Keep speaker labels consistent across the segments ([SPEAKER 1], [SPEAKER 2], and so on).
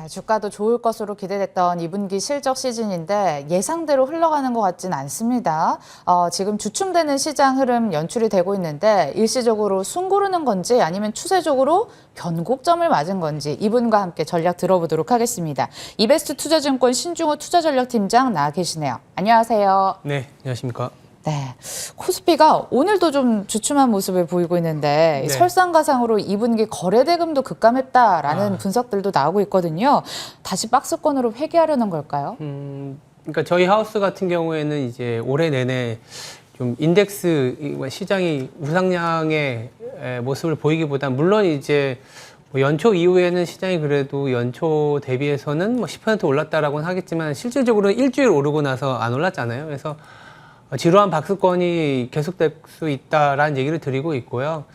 [SPEAKER 1] 주가도 좋을 것으로 기대됐던 2분기 실적 시즌인데 예상대로 흘러가는 것 같진 않습니다. 지금 주춤되는 시장 흐름 연출이 되고 있는데 일시적으로 숨 고르는 건지 아니면 추세적으로 변곡점을 맞은 건지 이분과 함께 전략 들어보도록 하겠습니다. 이베스트 투자증권 신중호 투자전략팀장 나와 계시네요. 안녕하세요.
[SPEAKER 2] 네, 안녕하십니까.
[SPEAKER 1] 네, 코스피가 오늘도 좀 주춤한 모습을 보이고 있는데
[SPEAKER 2] 네.
[SPEAKER 1] 설상가상으로 2분기 거래대금도 급감했다라는 분석들도 나오고 있거든요. 다시 박스권으로 회귀하려는 걸까요?
[SPEAKER 2] 그러니까 저희 하우스 같은 경우에는 이제 올해 내내 좀 인덱스 시장이 우상향의 모습을 보이기보다 물론 이제 뭐 연초 이후에는 시장이 그래도 연초 대비해서는 뭐 10% 올랐다라고는 하겠지만 실질적으로 일주일 오르고 나서 안 올랐잖아요. 그래서 지루한 박스권이 계속될 수 있다라는 얘기를 드리고 있고요.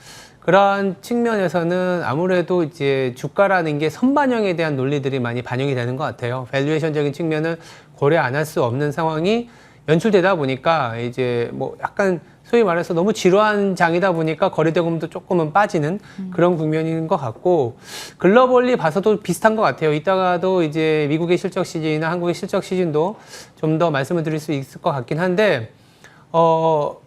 [SPEAKER 2] 그러한 측면에서는 아무래도 이제 주가라는 게 선반영에 대한 논리들이 많이 반영이 되는 것 같아요. 밸류에이션적인 측면은 고려 안 할 수 없는 상황이 연출되다 보니까 이제 뭐 약간 소위 말해서 너무 지루한 장이다 보니까 거래대금도 조금은 빠지는 그런 국면인 것 같고 글로벌리 봐서도 비슷한 것 같아요. 이따가도 이제 미국의 실적 시즌이나 한국의 실적 시즌도 좀 더 말씀을 드릴 수 있을 것 같긴 한데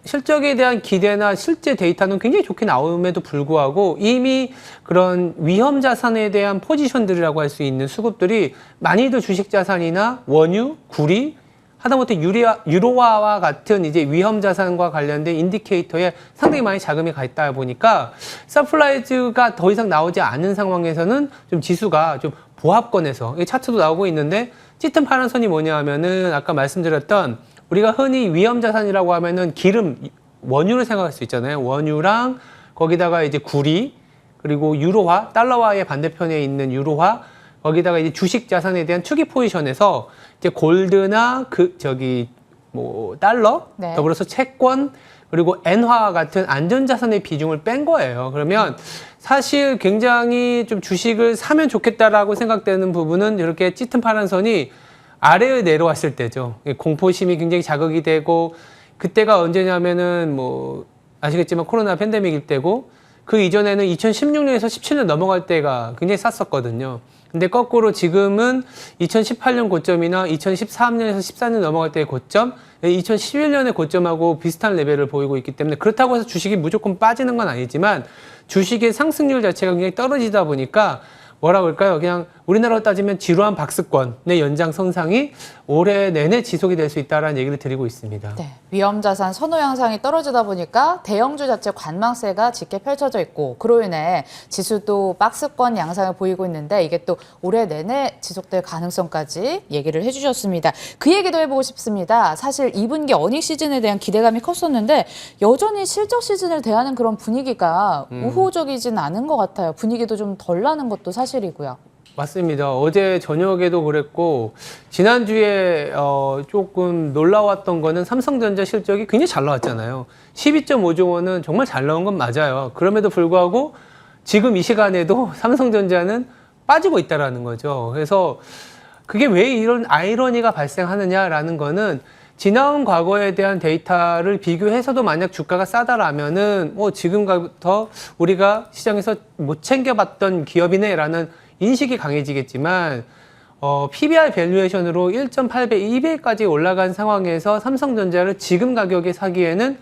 [SPEAKER 2] 실적에 대한 기대나 실제 데이터는 굉장히 좋게 나옴에도 불구하고 이미 그런 위험 자산에 대한 포지션들이라고 할 수 있는 수급들이 많이들 주식 자산이나 원유, 구리, 하다못해 유로화와 같은 이제 위험 자산과 관련된 인디케이터에 상당히 많이 자금이 가 있다 보니까 서플라이즈가 더 이상 나오지 않은 상황에서는 좀 지수가 좀 보합권에서 차트도 나오고 있는데 짙은 파란 선이 뭐냐 하면은 아까 말씀드렸던 우리가 흔히 위험 자산이라고 하면은 기름, 원유를 생각할 수 있잖아요. 원유랑 거기다가 이제 구리, 그리고 유로화, 달러화의 반대편에 있는 유로화, 거기다가 이제 주식 자산에 대한 투기 포지션에서 이제 골드나 달러,
[SPEAKER 1] 네.
[SPEAKER 2] 더불어서 채권, 그리고 엔화와 같은 안전자산의 비중을 뺀 거예요. 그러면 사실 굉장히 좀 주식을 사면 좋겠다라고 생각되는 부분은 이렇게 짙은 파란 선이 아래에 내려왔을 때죠. 공포심이 굉장히 자극이 되고 그때가 언제냐면은 뭐 아시겠지만 코로나 팬데믹일 때고 그 이전에는 2016년에서 17년 넘어갈 때가 굉장히 쌌었거든요. 근데 거꾸로 지금은 2018년 고점이나 2013년에서 14년 넘어갈 때의 고점, 2011년의 고점하고 비슷한 레벨을 보이고 있기 때문에 그렇다고 해서 주식이 무조건 빠지는 건 아니지만 주식의 상승률 자체가 굉장히 떨어지다 보니까 뭐라 그럴까요? 그냥 우리나라로 따지면 지루한 박스권의 연장선상이 올해 내내 지속이 될 수 있다는 얘기를 드리고 있습니다.
[SPEAKER 1] 네, 위험자산 선호 양상이 떨어지다 보니까 대형주 자체 관망세가 짙게 펼쳐져 있고 그로 인해 지수도 박스권 양상을 보이고 있는데 이게 또 올해 내내 지속될 가능성까지 얘기를 해주셨습니다. 그 얘기도 해보고 싶습니다. 사실 2분기 어닝 시즌에 대한 기대감이 컸었는데 여전히 실적 시즌을 대하는 그런 분위기가 우호적이진 않은 것 같아요. 분위기도 좀 덜 나는 것도 사실이고요.
[SPEAKER 2] 맞습니다. 어제 저녁에도 그랬고 지난주에 조금 놀라웠던 거는 삼성전자 실적이 굉장히 잘 나왔잖아요. 12.5조 원은 정말 잘 나온 건 맞아요. 그럼에도 불구하고 지금 이 시간에도 삼성전자는 빠지고 있다라는 거죠. 그래서 그게 왜 이런 아이러니가 발생하느냐라는 거는 지나온 과거에 대한 데이터를 비교해서도 만약 주가가 싸다라면은 지금부터 우리가 시장에서 못 챙겨봤던 기업이네라는 인식이 강해지겠지만 PBR 밸류에이션으로 1.8배, 2배까지 올라간 상황에서 삼성전자를 지금 가격에 사기에는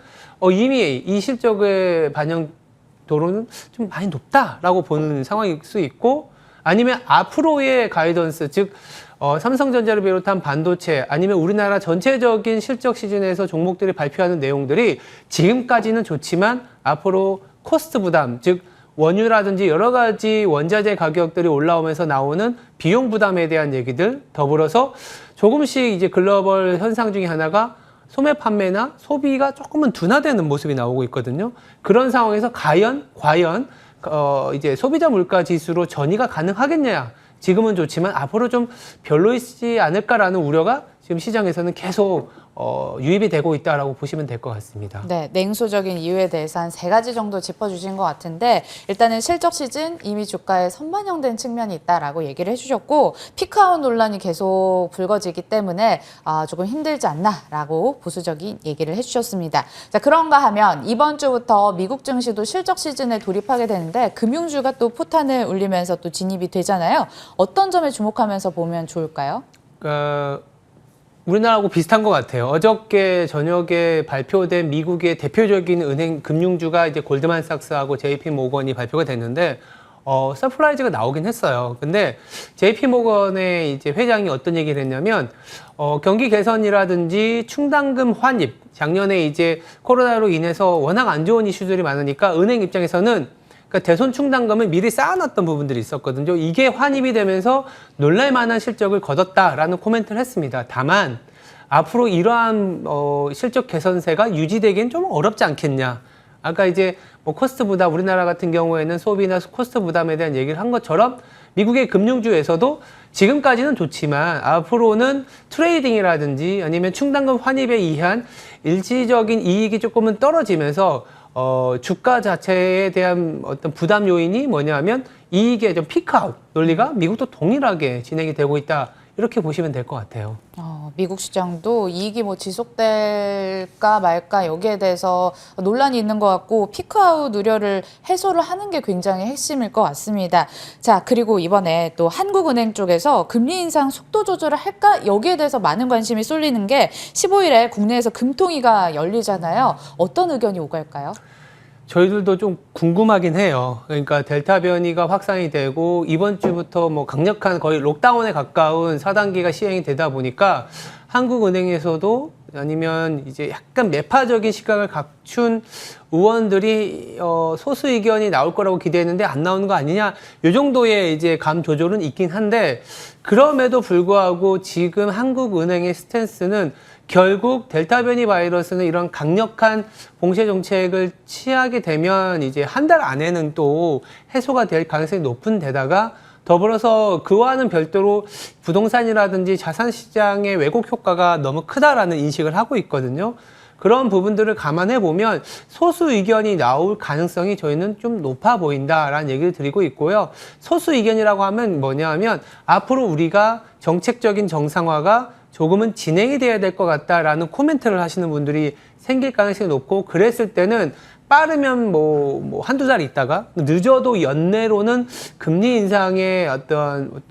[SPEAKER 2] 이미 이 실적의 반영도로는 좀 많이 높다라고 보는 상황일 수 있고 아니면 앞으로의 가이던스, 즉 삼성전자를 비롯한 반도체 아니면 우리나라 전체적인 실적 시즌에서 종목들이 발표하는 내용들이 지금까지는 좋지만 앞으로 코스트 부담, 즉 원유라든지 여러 가지 원자재 가격들이 올라오면서 나오는 비용 부담에 대한 얘기들, 더불어서 조금씩 이제 글로벌 현상 중에 하나가 소매 판매나 소비가 조금은 둔화되는 모습이 나오고 있거든요. 그런 상황에서 과연 이제 소비자 물가 지수로 전이가 가능하겠냐? 지금은 좋지만 앞으로 좀 별로이지 않을까라는 우려가 지금 시장에서는 계속 유입이 되고 있다라고 보시면 될 것 같습니다.
[SPEAKER 1] 네, 냉소적인 이유에 대해서 한 3가지 정도 짚어주신 것 같은데 일단은 실적 시즌 이미 주가에 선반영된 측면이 있다라고 얘기를 해주셨고 피크아웃 논란이 계속 불거지기 때문에 조금 힘들지 않나라고 보수적인 얘기를 해주셨습니다. 자, 그런가 하면 이번 주부터 미국 증시도 실적 시즌에 돌입하게 되는데 금융주가 또 포탄을 울리면서 또 진입이 되잖아요. 어떤 점에 주목하면서 보면 좋을까요?
[SPEAKER 2] 우리나라하고 비슷한 것 같아요. 어저께 저녁에 발표된 미국의 대표적인 은행 금융주가 이제 골드만삭스하고 JP 모건이 발표가 됐는데, 서프라이즈가 나오긴 했어요. 근데 JP 모건의 이제 회장이 어떤 얘기를 했냐면, 경기 개선이라든지 충당금 환입, 작년에 이제 코로나로 인해서 워낙 안 좋은 이슈들이 많으니까 은행 입장에서는 그러니까 대손 충당금을 미리 쌓아놨던 부분들이 있었거든요. 이게 환입이 되면서 놀랄만한 실적을 거뒀다라는 코멘트를 했습니다. 다만 앞으로 이러한 실적 개선세가 유지되기엔 좀 어렵지 않겠냐. 아까 이제 뭐 코스트 부담, 우리나라 같은 경우에는 소비나 코스트 부담에 대한 얘기를 한 것처럼 미국의 금융주에서도 지금까지는 좋지만 앞으로는 트레이딩이라든지 아니면 충당금 환입에 의한 일시적인 이익이 조금은 떨어지면서 주가 자체에 대한 어떤 부담 요인이 뭐냐면 이익의 좀 피크아웃 논리가 미국도 동일하게 진행이 되고 있다. 이렇게 보시면 될 것 같아요.
[SPEAKER 1] 미국 시장도 이익이 뭐 지속될까 말까 여기에 대해서 논란이 있는 것 같고 피크아웃 우려를 해소를 하는 게 굉장히 핵심일 것 같습니다. 자, 그리고 이번에 또 한국은행 쪽에서 금리 인상 속도 조절을 할까 여기에 대해서 많은 관심이 쏠리는 게 15일에 국내에서 금통위가 열리잖아요. 어떤 의견이 오갈까요?
[SPEAKER 2] 저희들도 좀 궁금하긴 해요. 그러니까 델타 변이가 확산이 되고 이번 주부터 뭐 강력한 거의 록다운에 가까운 4단계가 시행이 되다 보니까 한국은행에서도 아니면 이제 약간 매파적인 시각을 갖춘 의원들이 소수 의견이 나올 거라고 기대했는데 안 나오는 거 아니냐 이 정도의 이제 감 조절은 있긴 한데 그럼에도 불구하고 지금 한국은행의 스탠스는 결국 델타 변이 바이러스는 이런 강력한 봉쇄 정책을 취하게 되면 이제 한 달 안에는 또 해소가 될 가능성이 높은 데다가 더불어서 그와는 별도로 부동산이라든지 자산 시장의 왜곡 효과가 너무 크다라는 인식을 하고 있거든요. 그런 부분들을 감안해 보면 소수 의견이 나올 가능성이 저희는 좀 높아 보인다라는 얘기를 드리고 있고요. 소수 의견이라고 하면 뭐냐면 앞으로 우리가 정책적인 정상화가 조금은 진행이 돼야 될 것 같다라는 코멘트를 하시는 분들이 생길 가능성이 높고 그랬을 때는 빠르면 뭐 한두 달 있다가 늦어도 연내로는 금리 인상의 어떤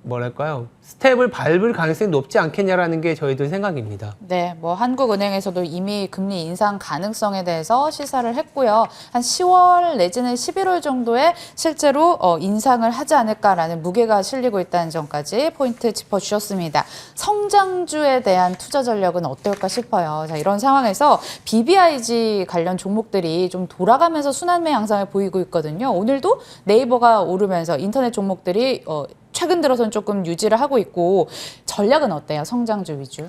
[SPEAKER 2] 뭐랄까요 스텝을 밟을 가능성이 높지 않겠냐라는 게 저희들 생각입니다.
[SPEAKER 1] 네, 뭐 한국은행에서도 이미 금리 인상 가능성에 대해서 시사를 했고요. 한 10월 내지는 11월 정도에 실제로 인상을 하지 않을까라는 무게가 실리고 있다는 점까지 포인트 짚어주셨습니다. 성장주에 대한 투자 전략은 어떨까 싶어요. 자, 이런 상황에서 BBIG 관련 종목들이 좀 돌아가면서 순환매 양상을 보이고 있거든요. 오늘도 네이버가 오르면서 인터넷 종목들이 최근 들어서는 조금 유지를 하고 있고 전략은 어때요? 성장주 위주?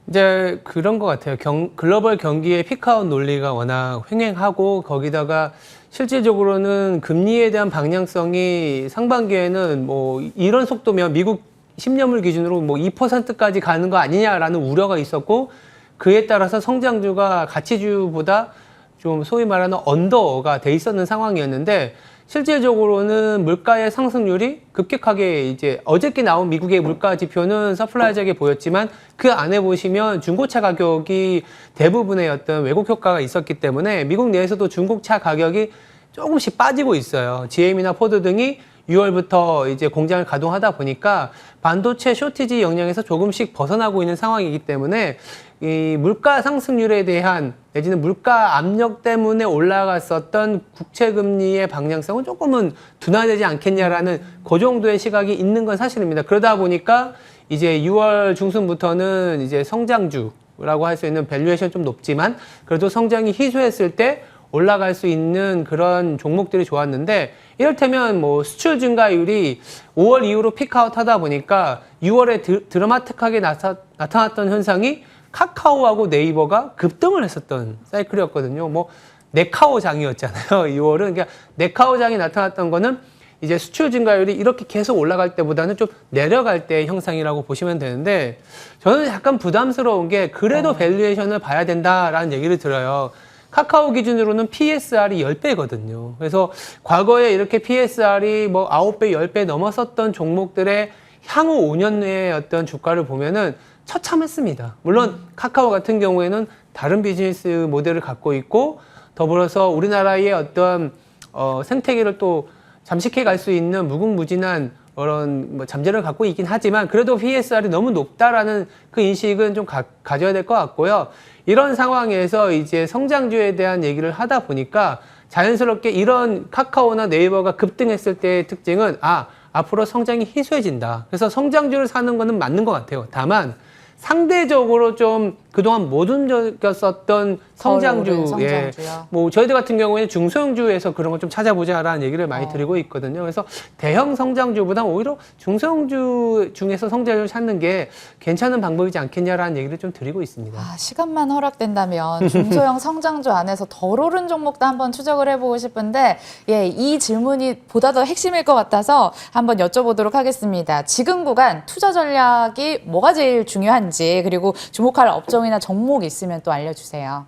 [SPEAKER 2] 이제 그런 것 같아요. 글로벌 경기의 피크아웃 논리가 워낙 횡행하고 거기다가 실질적으로는 금리에 대한 방향성이 상반기에는 뭐 이런 속도면 미국 10년물 기준으로 뭐 2%까지 가는 거 아니냐라는 우려가 있었고 그에 따라서 성장주가 가치주보다 좀 소위 말하는 언더가 돼 있었는 상황이었는데 실질적으로는 물가의 상승률이 급격하게 이제 어저께 나온 미국의 물가 지표는 서프라이즈하게 보였지만 그 안에 보시면 중고차 가격이 대부분의 어떤 왜곡 효과가 있었기 때문에 미국 내에서도 중고차 가격이 조금씩 빠지고 있어요. GM이나 포드 등이 6월부터 이제 공장을 가동하다 보니까 반도체 쇼티지 영향에서 조금씩 벗어나고 있는 상황이기 때문에 이 물가 상승률에 대한 내지는 물가 압력 때문에 올라갔었던 국채금리의 방향성은 조금은 둔화되지 않겠냐라는 그 정도의 시각이 있는 건 사실입니다. 그러다 보니까 이제 6월 중순부터는 이제 성장주라고 할 수 있는 밸류에이션 좀 높지만 그래도 성장이 희소했을 때 올라갈 수 있는 그런 종목들이 좋았는데 이를테면 뭐 수출 증가율이 5월 이후로 피크아웃 하다 보니까 6월에 드라마틱하게 나타났던 현상이 카카오하고 네이버가 급등을 했었던 사이클이었거든요. 뭐 네카오장이었잖아요. 6월은 그러니까 네카오장이 나타났던 거는 이제 수출 증가율이 이렇게 계속 올라갈 때보다는 좀 내려갈 때의 형상이라고 보시면 되는데 저는 약간 부담스러운 게 그래도 밸류에이션을 봐야 된다라는 얘기를 들어요. 카카오 기준으로는 PSR이 10배거든요. 그래서 과거에 이렇게 PSR이 뭐 9배, 10배 넘었었던 종목들의 향후 5년 내의 어떤 주가를 보면은 처참했습니다. 물론 카카오 같은 경우에는 다른 비즈니스 모델을 갖고 있고 더불어서 우리나라의 어떤 생태계를 또 잠식해 갈 수 있는 무궁무진한 그런 뭐 잠재를 갖고 있긴 하지만 그래도 PSR이 너무 높다라는 그 인식은 좀 가져야 될 것 같고요. 이런 상황에서 이제 성장주에 대한 얘기를 하다 보니까 자연스럽게 이런 카카오나 네이버가 급등했을 때의 특징은 앞으로 성장이 희소해진다. 그래서 성장주를 사는 거는 맞는 것 같아요. 다만 상대적으로 좀 그동안 못 움직였었던 성장주에 뭐 저희들 같은 경우에는 중소형주에서 그런 걸 좀 찾아보자라는 얘기를 많이 드리고 있거든요. 그래서 대형 성장주보다 오히려 중소형주 중에서 성장주를 찾는 게 괜찮은 방법이지 않겠냐라는 얘기를 좀 드리고 있습니다.
[SPEAKER 1] 시간만 허락된다면 중소형 성장주 안에서 덜 오른 종목도 한번 추적을 해보고 싶은데 이 질문이 보다 더 핵심일 것 같아서 한번 여쭤보도록 하겠습니다. 지금 구간 투자 전략이 뭐가 제일 중요한지 그리고 주목할 업종이나 종목이 있으면 또 알려주세요.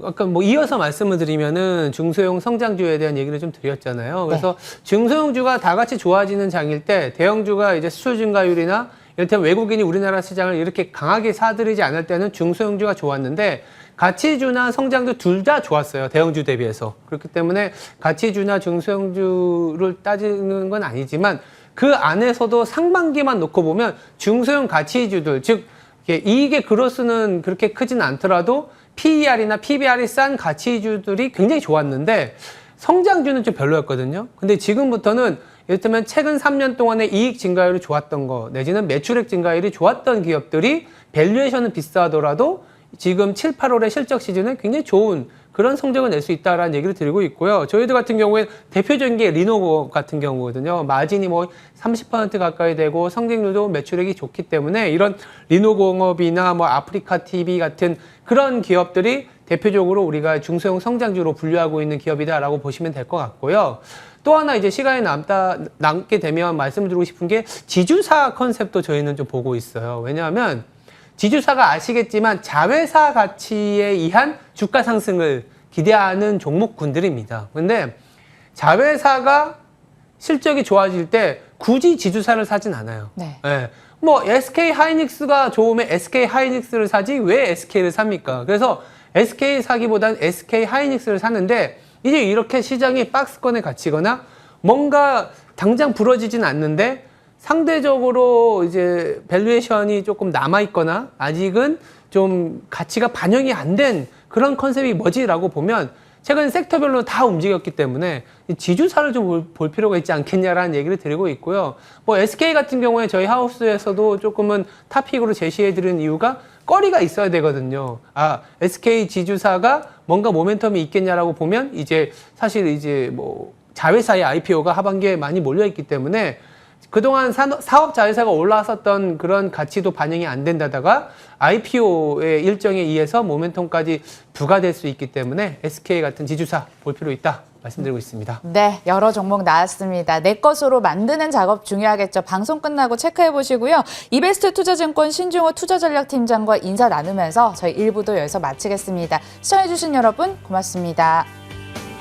[SPEAKER 2] 아까 뭐 이어서 말씀을 드리면은 중소형 성장주에 대한 얘기를 좀 드렸잖아요. 그래서 중소형주가 다 같이 좋아지는 장일 때 대형주가 이제 수출 증가율이나 이를테면 외국인이 우리나라 시장을 이렇게 강하게 사들이지 않을 때는 중소형주가 좋았는데 가치주나 성장주 둘 다 좋았어요. 대형주 대비해서. 그렇기 때문에 가치주나 중소형주를 따지는 건 아니지만 그 안에서도 상반기만 놓고 보면 중소형 가치주들, 즉 이익의 그로스는 그렇게 크진 않더라도 PER이나 PBR이 싼 가치주들이 굉장히 좋았는데 성장주는 좀 별로였거든요. 근데 지금부터는 이를테면 최근 3년 동안의 이익 증가율이 좋았던 거 내지는 매출액 증가율이 좋았던 기업들이 밸류에이션은 비싸더라도 지금 7, 8월의 실적 시즌에 굉장히 좋은 그런 성적을 낼 수 있다라는 얘기를 드리고 있고요. 저희들 같은 경우에 대표적인 게 리노버 같은 경우거든요. 마진이 뭐 30% 가까이 되고 성장률도 매출액이 좋기 때문에 이런 리노공업이나 뭐 아프리카 TV 같은 그런 기업들이 대표적으로 우리가 중소형 성장주로 분류하고 있는 기업이다라고 보시면 될 것 같고요. 또 하나 이제 시간이 남게 되면 말씀드리고 싶은 게 지주사 컨셉도 저희는 좀 보고 있어요. 왜냐하면 지주사가 아시겠지만 자회사 가치에 의한 주가 상승을 기대하는 종목군들입니다. 근데 자회사가 실적이 좋아질 때 굳이 지주사를 사진 않아요. 뭐 SK 하이닉스가 좋으면 SK 하이닉스를 사지 왜 SK를 삽니까? 그래서 SK 사기보다는 SK 하이닉스를 사는데 이제 이렇게 시장이 박스권에 갇히거나 뭔가 당장 부러지진 않는데 상대적으로 이제 밸류에이션이 조금 남아있거나 아직은 좀 가치가 반영이 안 된 그런 컨셉이 뭐지라고 보면 최근 섹터별로 다 움직였기 때문에 지주사를 좀 볼 필요가 있지 않겠냐라는 얘기를 드리고 있고요. 뭐 SK 같은 경우에 저희 하우스에서도 조금은 탑픽으로 제시해드리는 이유가 거리가 있어야 되거든요. SK 지주사가 뭔가 모멘텀이 있겠냐라고 보면 이제 사실 이제 뭐 자회사의 IPO가 하반기에 많이 몰려있기 때문에 그동안 사업 자회사가 올라왔었던 그런 가치도 반영이 안 된다다가 IPO의 일정에 의해서 모멘텀까지 부과될 수 있기 때문에 SK 같은 지주사 볼 필요 있다 말씀드리고 있습니다.
[SPEAKER 1] 네, 여러 종목 나왔습니다. 내 것으로 만드는 작업 중요하겠죠. 방송 끝나고 체크해 보시고요. 이베스트 투자증권 신중호 투자전략팀장과 인사 나누면서 저희 1부도 여기서 마치겠습니다. 시청해 주신 여러분 고맙습니다.